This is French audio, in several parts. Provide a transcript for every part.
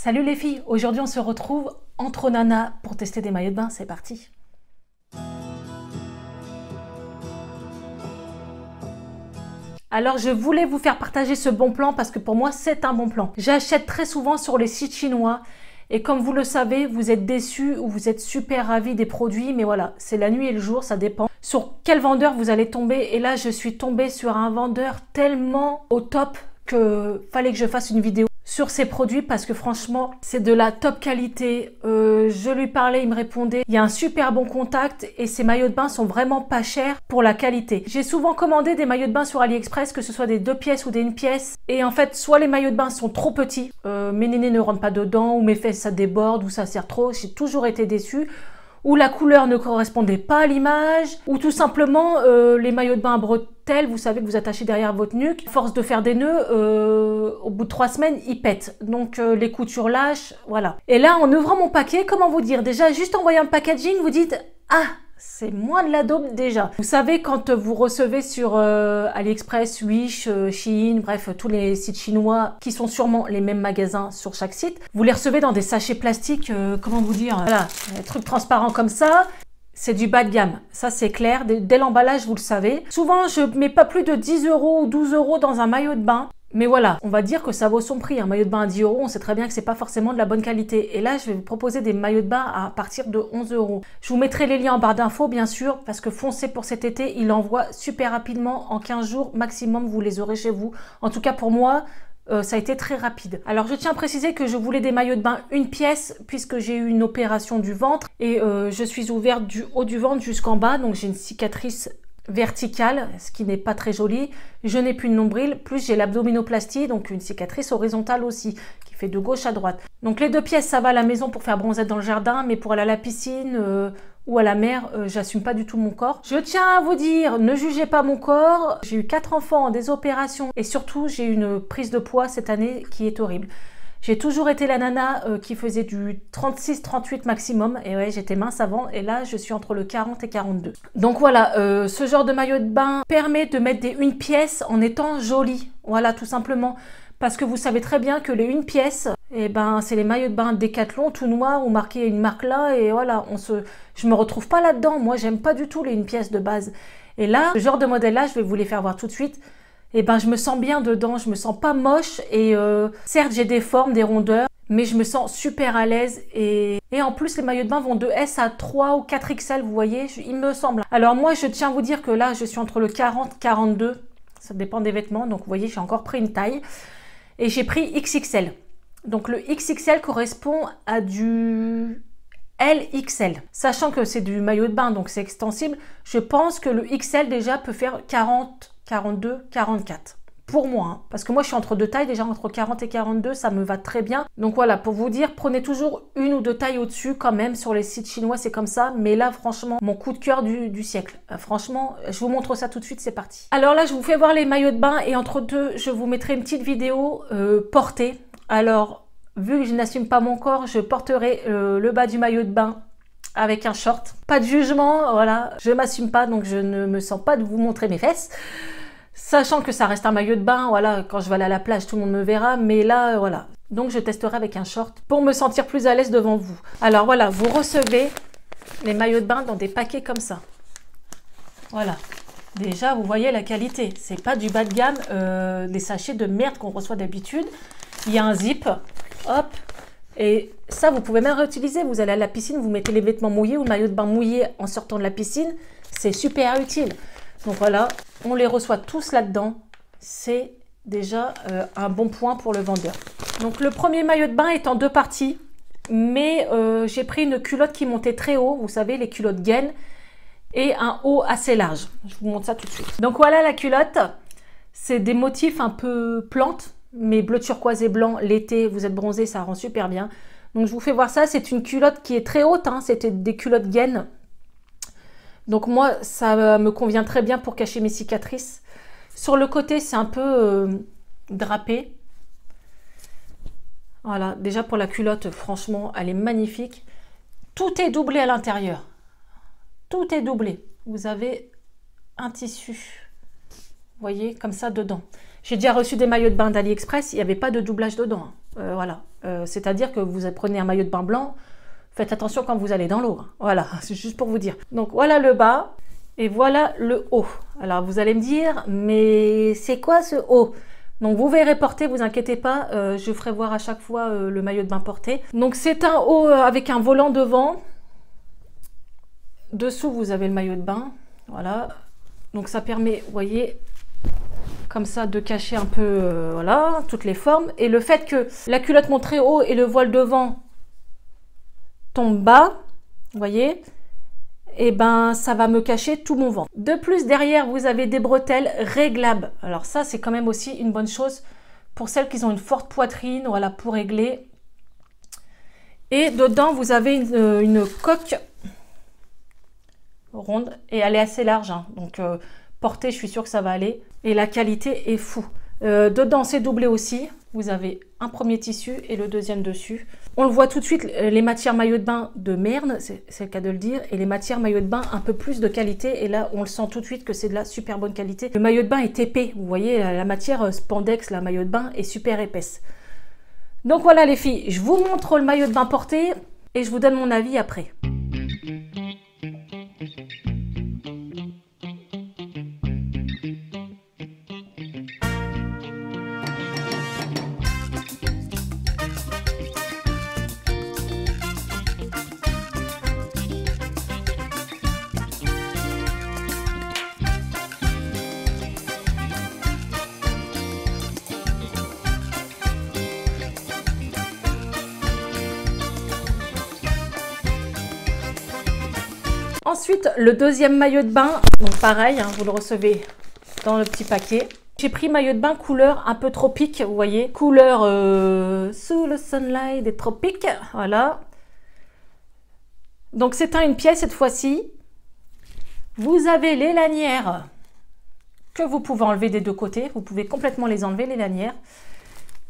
Salut les filles, aujourd'hui on se retrouve entre nanas pour tester des maillots de bain, c'est parti. Alors je voulais vous faire partager ce bon plan parce que pour moi c'est un bon plan. J'achète très souvent sur les sites chinois et comme vous le savez, vous êtes déçus ou vous êtes super ravis des produits, mais voilà, c'est la nuit et le jour, ça dépend. Sur quel vendeur vous allez tomber, et là je suis tombée sur un vendeur tellement au top que fallait que je fasse une vidéo sur ces produits parce que franchement c'est de la top qualité. Je lui parlais, il me répondait, il y a un super bon contact et ces maillots de bain sont vraiment pas chers pour la qualité. J'ai souvent commandé des maillots de bain sur AliExpress, que ce soit des 2 pièces ou des 1 pièce, et en fait soit les maillots de bain sont trop petits, mes nénés ne rentrent pas dedans, ou mes fesses ça déborde, ou ça sert trop, j'ai toujours été déçue, ou la couleur ne correspondait pas à l'image, ou tout simplement les maillots de bain à bretelles, vous savez que vous attachez derrière votre nuque, à force de faire des nœuds, au bout de 3 semaines, ils pètent. Donc les coutures lâchent, voilà. Et là, en ouvrant mon paquet, comment vous dire, déjà juste en voyant le packaging, vous dites « Ah !» c'est moins de la daube déjà. Vous savez, quand vous recevez sur AliExpress, Wish, Shein, bref, tous les sites chinois qui sont sûrement les mêmes magasins sur chaque site, vous les recevez dans des sachets plastiques, comment vous dire, voilà, des trucs transparents comme ça. C'est du bas de gamme, ça c'est clair, dès l'emballage vous le savez. Souvent je mets pas plus de 10 € ou 12 € dans un maillot de bain. Mais voilà, on va dire que ça vaut son prix. Un maillot de bain à 10 €, on sait très bien que c'est pas forcément de la bonne qualité. Et là, je vais vous proposer des maillots de bain à partir de 11 €. Je vous mettrai les liens en barre d'infos, bien sûr, parce que foncez pour cet été, il envoie super rapidement. En 15 jours maximum, vous les aurez chez vous. En tout cas, pour moi, ça a été très rapide. Alors, je tiens à préciser que je voulais des maillots de bain 1 pièce, puisque j'ai eu une opération du ventre. Et je suis ouverte du haut du ventre jusqu'en bas, donc j'ai une cicatrice verticale, ce qui n'est pas très joli. Je n'ai plus de nombril, plus j'ai l'abdominoplastie, donc une cicatrice horizontale aussi, qui fait de gauche à droite. Donc les 2 pièces, ça va à la maison pour faire bronzette dans le jardin, mais pour aller à la piscine ou à la mer, j'assume pas du tout mon corps. Je tiens à vous dire, ne jugez pas mon corps. J'ai eu 4 enfants, des opérations, et surtout j'ai eu une prise de poids cette année qui est horrible. J'ai toujours été la nana qui faisait du 36-38 maximum. Et ouais, j'étais mince avant. Et là, je suis entre le 40 et 42. Donc voilà, ce genre de maillot de bain permet de mettre des 1 pièce en étant joli. Voilà, tout simplement. Parce que vous savez très bien que les 1 pièce, eh ben, c'est les maillots de bain Décathlon, tout noir, ou marqué une marque là. Et voilà, je me retrouve pas là-dedans. Moi, j'aime pas du tout les 1 pièce de base. Et là, ce genre de modèle-là, je vais vous les faire voir tout de suite. Et ben je me sens bien dedans, je me sens pas moche et certes j'ai des formes, des rondeurs, mais je me sens super à l'aise et en plus les maillots de bain vont de S à 3 ou 4 XL, vous voyez, il me semble. Alors moi je tiens à vous dire que là je suis entre le 40 et 42, ça dépend des vêtements, donc vous voyez j'ai encore pris une taille et j'ai pris XXL. Donc le XXL correspond à du LXL. Sachant que c'est du maillot de bain donc c'est extensible, je pense que le XL déjà peut faire 40, 42, 44. Pour moi, hein. Parce que moi je suis entre 2 tailles, déjà entre 40 et 42, ça me va très bien. Donc voilà, pour vous dire, prenez toujours 1 ou 2 tailles au-dessus quand même, sur les sites chinois c'est comme ça. Mais là franchement, mon coup de cœur du siècle. Franchement, je vous montre ça tout de suite, c'est parti. Alors là, je vous fais voir les maillots de bain et entre deux, je vous mettrai une petite vidéo portée. Alors, vu que je n'assume pas mon corps, je porterai le bas du maillot de bain avec un short. Pas de jugement, voilà, je m'assume pas, donc je ne me sens pas de vous montrer mes fesses. Sachant que ça reste un maillot de bain, voilà, quand je vais aller à la plage, tout le monde me verra, mais là, voilà. Donc je testerai avec un short pour me sentir plus à l'aise devant vous. Alors voilà, vous recevez les maillots de bain dans des paquets comme ça. Voilà. Déjà, vous voyez la qualité. C'est pas du bas de gamme, des sachets de merde qu'on reçoit d'habitude. Il y a un zip, hop. Et ça, vous pouvez même réutiliser. Vous allez à la piscine, vous mettez les vêtements mouillés ou le maillot de bain mouillé en sortant de la piscine. C'est super utile. Donc voilà, on les reçoit tous là-dedans. C'est déjà un bon point pour le vendeur. Donc le premier maillot de bain est en 2 parties. Mais j'ai pris une culotte qui montait très haut. Vous savez, les culottes gaines. Et un haut assez large. Je vous montre ça tout de suite. Donc voilà la culotte. C'est des motifs un peu plantes. Mais bleu turquoise et blanc, l'été, vous êtes bronzé, ça rend super bien. Donc je vous fais voir ça, c'est une culotte qui est très haute, hein, c'était des culottes gaines. Donc moi, ça me convient très bien pour cacher mes cicatrices. Sur le côté, c'est un peu drapé. Voilà, déjà pour la culotte, franchement, elle est magnifique. Tout est doublé à l'intérieur. Tout est doublé. Vous avez un tissu, vous voyez, comme ça dedans. J'ai déjà reçu des maillots de bain d'AliExpress, il n'y avait pas de doublage dedans. Voilà. C'est-à-dire que vous prenez un maillot de bain blanc, faites attention quand vous allez dans l'eau. Voilà, c'est juste pour vous dire. Donc voilà le bas et voilà le haut. Alors vous allez me dire, mais c'est quoi ce haut? Donc vous verrez porter, vous inquiétez pas, je ferai voir à chaque fois le maillot de bain porté. Donc c'est un haut avec un volant devant. Dessous vous avez le maillot de bain, voilà. Donc ça permet, vous voyez, comme ça de cacher un peu voilà, toutes les formes. Et le fait que la culotte monte très haut et le voile devant tombe bas, vous voyez, et ben ça va me cacher tout mon ventre. De plus, derrière vous avez des bretelles réglables. Alors ça c'est quand même aussi une bonne chose pour celles qui ont une forte poitrine, voilà, pour régler. Et dedans vous avez une coque ronde et elle est assez large, hein. Donc portée, je suis sûre que ça va aller. Et la qualité est fou. Dedans c'est doublé aussi. Vous avez un premier tissu et le deuxième dessus. On le voit tout de suite, les matières maillot de bain de merde, c'est le cas de le dire, et les matières maillot de bain un peu plus de qualité. Et là, on le sent tout de suite que c'est de la super bonne qualité. Le maillot de bain est épais. Vous voyez, la matière spandex, la maillot de bain, est super épaisse. Donc voilà les filles, je vous montre le maillot de bain porté et je vous donne mon avis après. Ensuite, le deuxième maillot de bain, donc pareil, hein, vous le recevez dans le petit paquet. J'ai pris maillot de bain couleur un peu tropique, vous voyez, couleur sous le sunlight des tropiques, voilà. Donc c'est une pièce cette fois-ci. Vous avez les lanières que vous pouvez enlever des deux côtés, vous pouvez complètement les enlever les lanières.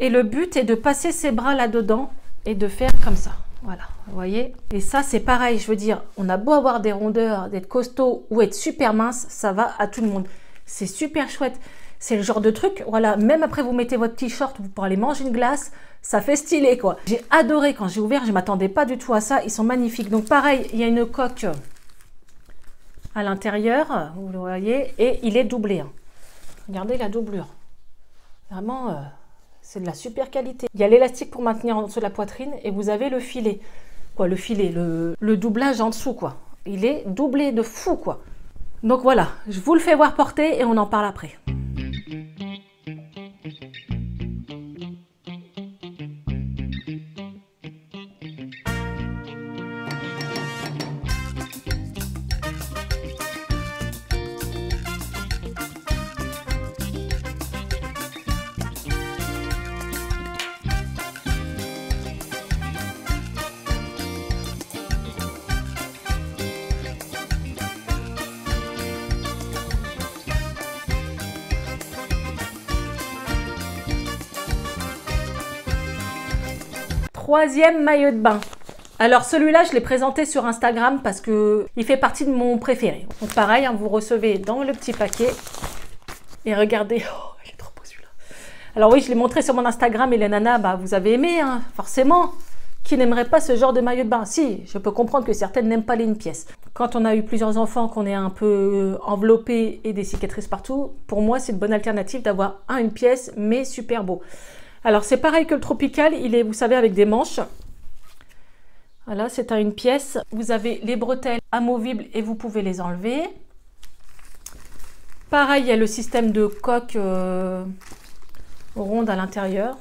Et le but est de passer ses bras là-dedans et de faire comme ça. Voilà, vous voyez. Et ça, c'est pareil, je veux dire, on a beau avoir des rondeurs, d'être costaud ou être super mince, ça va à tout le monde. C'est super chouette. C'est le genre de truc, voilà, même après vous mettez votre t-shirt, vous pourrez aller manger une glace, ça fait stylé, quoi. J'ai adoré quand j'ai ouvert, je ne m'attendais pas du tout à ça, ils sont magnifiques. Donc pareil, il y a une coque à l'intérieur, vous le voyez, et il est doublé. Hein. Regardez la doublure. Vraiment... c'est de la super qualité. Il y a l'élastique pour maintenir en dessous de la poitrine et vous avez le filet. Quoi, le filet, le doublage en dessous, quoi. Il est doublé de fou, quoi. Donc voilà, je vous le fais voir porter et on en parle après. Troisième maillot de bain. Alors celui-là, je l'ai présenté sur Instagram parce que il fait partie de mon préféré. Donc pareil, hein, vous recevez dans le petit paquet. Et regardez, oh, il est trop beau celui-là. Alors oui, je l'ai montré sur mon Instagram et les nanas, bah, vous avez aimé, hein, forcément. Qui n'aimerait pas ce genre de maillot de bain? Si, je peux comprendre que certaines n'aiment pas les une pièce. Quand on a eu plusieurs enfants, qu'on est un peu enveloppé et des cicatrices partout, pour moi, c'est une bonne alternative d'avoir une pièce, mais super beau. Alors, c'est pareil que le tropical, il est, vous savez, avec des manches. Voilà, c'est une pièce. Vous avez les bretelles amovibles et vous pouvez les enlever. Pareil, il y a le système de coque ronde à l'intérieur.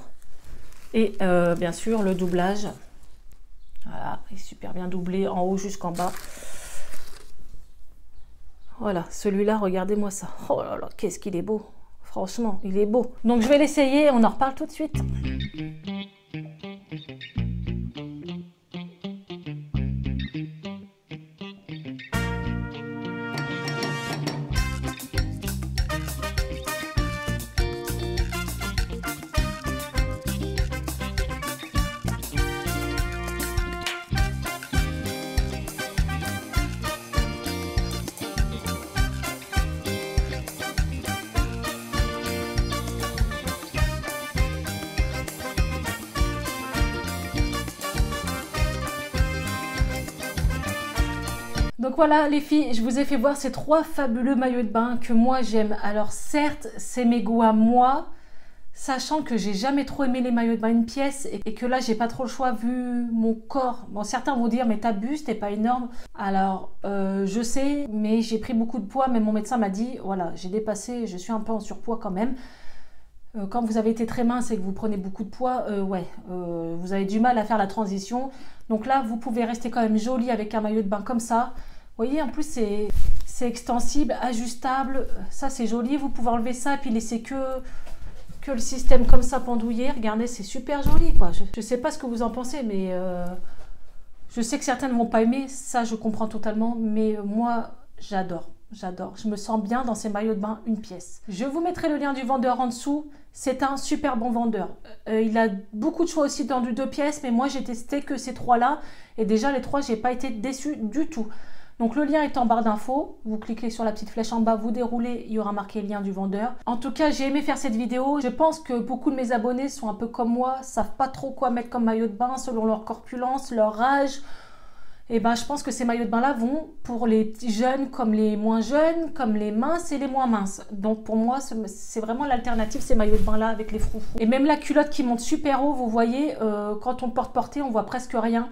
Et bien sûr, le doublage. Voilà, il est super bien doublé en haut jusqu'en bas. Voilà, celui-là, regardez-moi ça. Oh là là, qu'est-ce qu'il est beau. Franchement, il est beau. Donc, je vais l'essayer. On en reparle tout de suite. Donc voilà les filles, je vous ai fait voir ces 3 fabuleux maillots de bain que moi j'aime. Alors certes, c'est mes goûts à moi, sachant que j'ai jamais trop aimé les maillots de bain une pièce et que là j'ai pas trop le choix vu mon corps. Bon, certains vont dire mais ta buste t'es pas énorme. Alors je sais, mais j'ai pris beaucoup de poids, mais mon médecin m'a dit voilà, j'ai dépassé, je suis un peu en surpoids quand même. Quand vous avez été très mince et que vous prenez beaucoup de poids, vous avez du mal à faire la transition. Donc là, vous pouvez rester quand même jolie avec un maillot de bain comme ça. Vous voyez, en plus, c'est extensible, ajustable. Ça, c'est joli. Vous pouvez enlever ça et puis laisser que le système comme ça pendouillé. Regardez, c'est super joli, quoi. Je ne sais pas ce que vous en pensez, mais je sais que certains ne vont pas aimer. Ça, je comprends totalement. Mais moi, j'adore. J'adore. Je me sens bien dans ces maillots de bain une pièce. Je vous mettrai le lien du vendeur en dessous. C'est un super bon vendeur. Il a beaucoup de choix aussi dans du 2 pièces, mais moi j'ai testé que ces 3-là. Et déjà les 3, j'ai pas été déçue du tout. Donc le lien est en barre d'infos. Vous cliquez sur la petite flèche en bas, vous déroulez, il y aura marqué lien du vendeur. En tout cas, j'ai aimé faire cette vidéo. Je pense que beaucoup de mes abonnés sont un peu comme moi, savent pas trop quoi mettre comme maillot de bain selon leur corpulence, leur âge. Et ben, je pense que ces maillots de bain là vont pour les jeunes comme les moins jeunes, comme les minces et les moins minces. Donc pour moi, c'est vraiment l'alternative, ces maillots de bain là avec les froufrous. Et même la culotte qui monte super haut, vous voyez, quand on le porte-porté, on voit presque rien.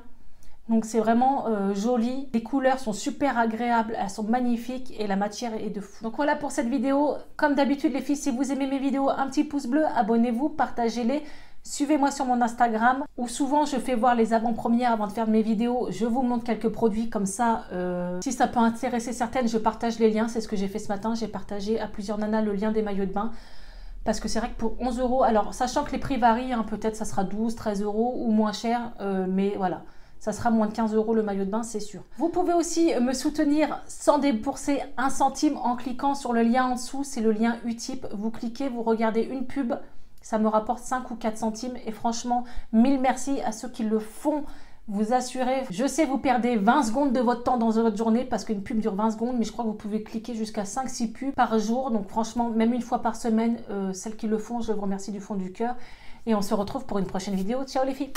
Donc c'est vraiment joli. Les couleurs sont super agréables, elles sont magnifiques et la matière est de fou. Donc voilà pour cette vidéo. Comme d'habitude les filles, si vous aimez mes vidéos, un petit pouce bleu, abonnez-vous, partagez-les. Suivez-moi sur mon Instagram où souvent je fais voir les avant-premières avant de faire mes vidéos. Je vous montre quelques produits comme ça. Si ça peut intéresser certaines, je partage les liens. C'est ce que j'ai fait ce matin. J'ai partagé à plusieurs nanas le lien des maillots de bain. Parce que c'est vrai que pour 11 €, alors sachant que les prix varient, hein, peut-être ça sera 12, 13 € ou moins cher. Mais voilà, ça sera moins de 15 € le maillot de bain, c'est sûr. Vous pouvez aussi me soutenir sans débourser un centime en cliquant sur le lien en dessous. C'est le lien Utip. Vous cliquez, vous regardez une pub. Ça me rapporte 5 ou 4 centimes et franchement, mille merci à ceux qui le font. Vous assurez, je sais vous perdez 20 secondes de votre temps dans votre journée parce qu'une pub dure 20 secondes, mais je crois que vous pouvez cliquer jusqu'à 5-6 pubs par jour. Donc franchement, même une fois par semaine, celles qui le font, je vous remercie du fond du cœur. Et on se retrouve pour une prochaine vidéo. Ciao les filles!